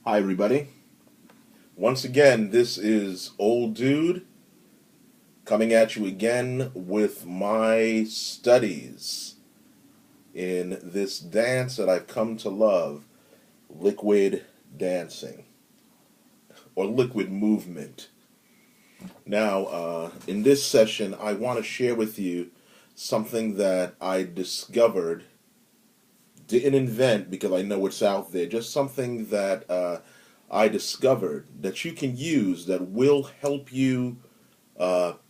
Hi, everybody. Once again, this is Old Dude coming at you again with my studies in this dance that I've come to love, liquid dancing or liquid movement. Now, in this session, I want to share with you something that I discovered, didn't invent because I know it's out there, just something that I discovered that you can use that will help you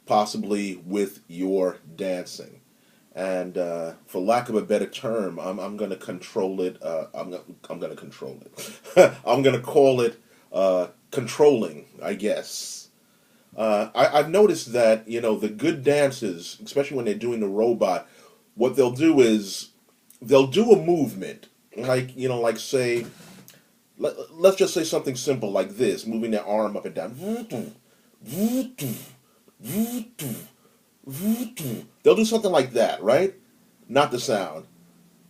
possibly with your dancing. And for lack of a better term, I'm going to control it. I'm going to control it. I'm going to call it controlling, I guess. I've noticed that the good dancers, especially when they're doing the robot, what they'll do is they'll do a movement like like say let's just say something simple like this, moving their arm up and down. They'll do something like that, right? Not the sound,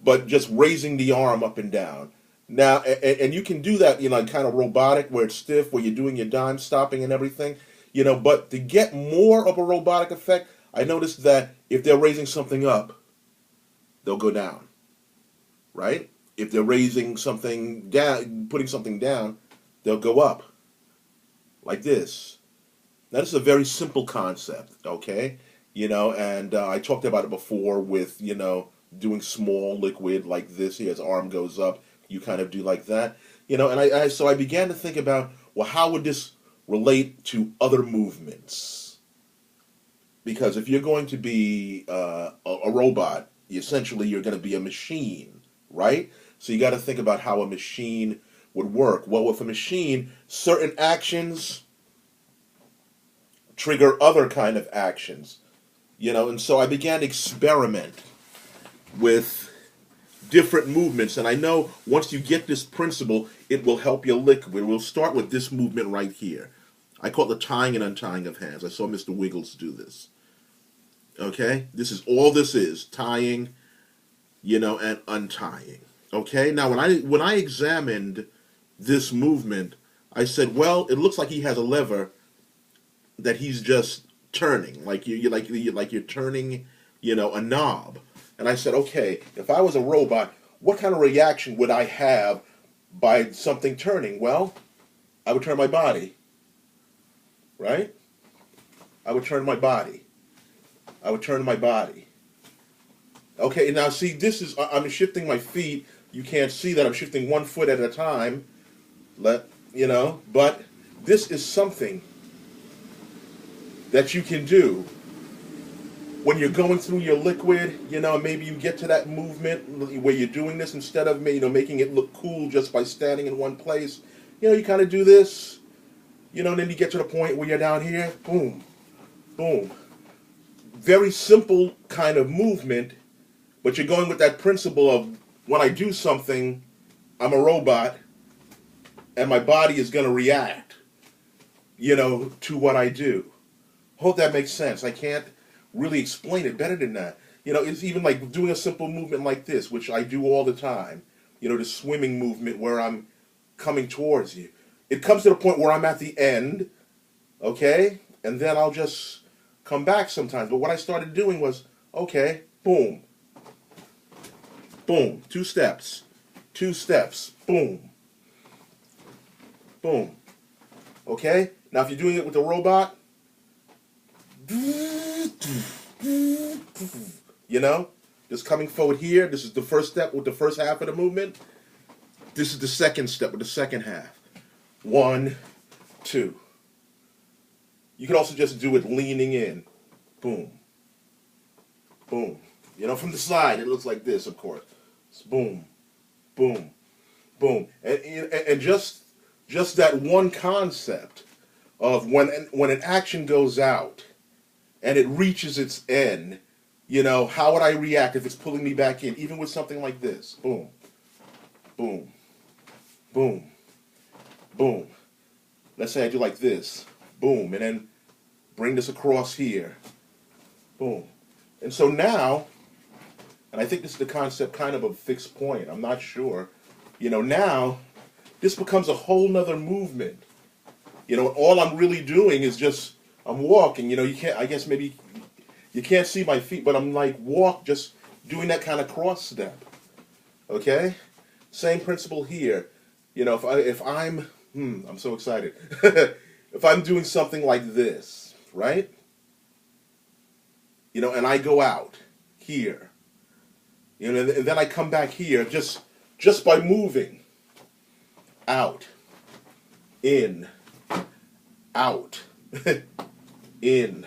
but just raising the arm up and down. Now, and you can do that, kind of robotic, where it's stiff, where you're doing your dime stopping and everything, But to get more of a robotic effect, I noticed that if they're raising something up, they'll go down, right? If they're raising something down, putting something down, they'll go up, like this. Now, this is a very simple concept, okay? And I talked about it before with, doing small liquid like this. His arm goes up, you kind of do like that. So I began to think about, well, how would this relate to other movements? Because if you're going to be a robot, essentially you're going to be a machine, right? So you got to think about how a machine would work. Well, with a machine, certain actions trigger other kind of actions, and so I began to experiment with different movements, and I know once you get this principle, it will help your liquid. We'll start with this movement right here. I call it the tying and untying of hands. I saw Mr. Wiggles do this. Okay? This is all this is, tying, and untying. Okay? Now, when I examined this movement, I said, well, it looks like he has a lever that he's just turning, like you're turning, a knob. And I said, okay, if I was a robot, what kind of reaction would I have by something turning? Well, I would turn my body, right? I would turn my body. I would turn my body. Okay, now see, I'm shifting my feet. You can't see that I'm shifting one foot at a time. But this is something that you can do when you're going through your liquid. Maybe you get to that movement where you're doing this instead of making it look cool just by standing in one place. You kind of do this, and then you get to the point where you're down here, boom, boom. Very simple kind of movement, but you're going with that principle of when I do something, I'm a robot, and my body is going to react, to what I do. Hope that makes sense. I can't really explain it better than that. It's even like doing a simple movement like this, which I do all the time. The swimming movement where I'm coming towards you. It comes to the point where I'm at the end, okay? And then I'll just come back sometimes. But what I started doing was, okay, boom, boom, two steps, boom, boom. Okay? Now if you're doing it with a robot, just coming forward here. This is the first step with the first half of the movement. This is the second step with the second half. 1, 2. You can also just do it leaning in. Boom. Boom. From the side, it looks like this, of course. It's boom. Boom. Boom. And just that one concept of when an action goes out and it reaches its end, how would I react if it's pulling me back in, even with something like this? Boom, boom, boom, boom. Let's say I do like this, boom, and then bring this across here, boom. And so now, and I think this is the concept kind of a fixed point, I'm not sure, now this becomes a whole nother movement. All I'm really doing is just, I'm walking. You can't, I guess maybe you can't see my feet, but I'm like just doing that kind of cross step. Okay? Same principle here. I'm so excited. If I'm doing something like this, right? And I go out here, and then I come back here just by moving out, in, out, in.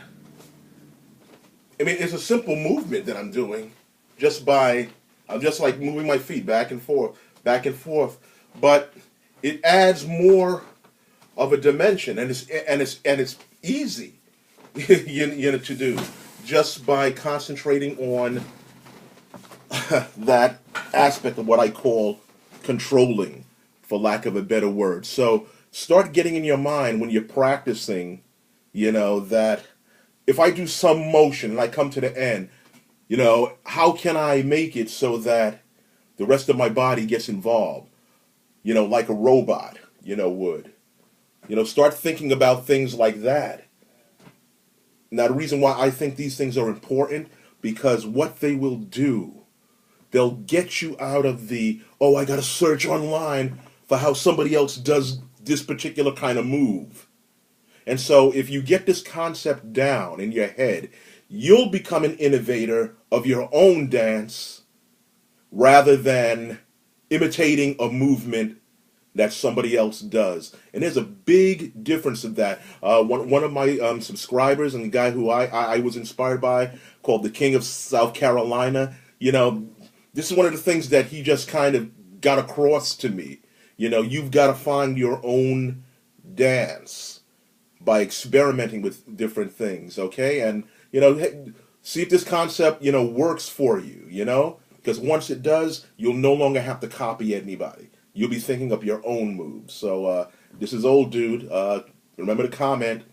I mean, it's a simple movement that I'm doing I'm just like moving my feet back and forth, but it adds more of a dimension, and it's easy, to do just by concentrating on that aspect of what I call controlling, for lack of a better word. So start getting in your mind when you're practicing, that if I do some motion and I come to the end, how can I make it so that the rest of my body gets involved, like a robot, would. Start thinking about things like that. Now, the reason why I think these things are important, because what they will do, they'll get you out of I got to search online for how somebody else does this particular kind of move. And so if you get this concept down in your head, you'll become an innovator of your own dance rather than imitating a movement that somebody else does. And there's a big difference of that. One of my subscribers, and the guy who I was inspired by, called the King of South Carolina, this is one of the things that he just kind of got across to me. You've got to find your own dance by experimenting with different things, okay? And, see if this concept, works for you, because once it does, you'll no longer have to copy anybody. You'll be thinking of your own moves. So this is Old Dude. Remember to comment,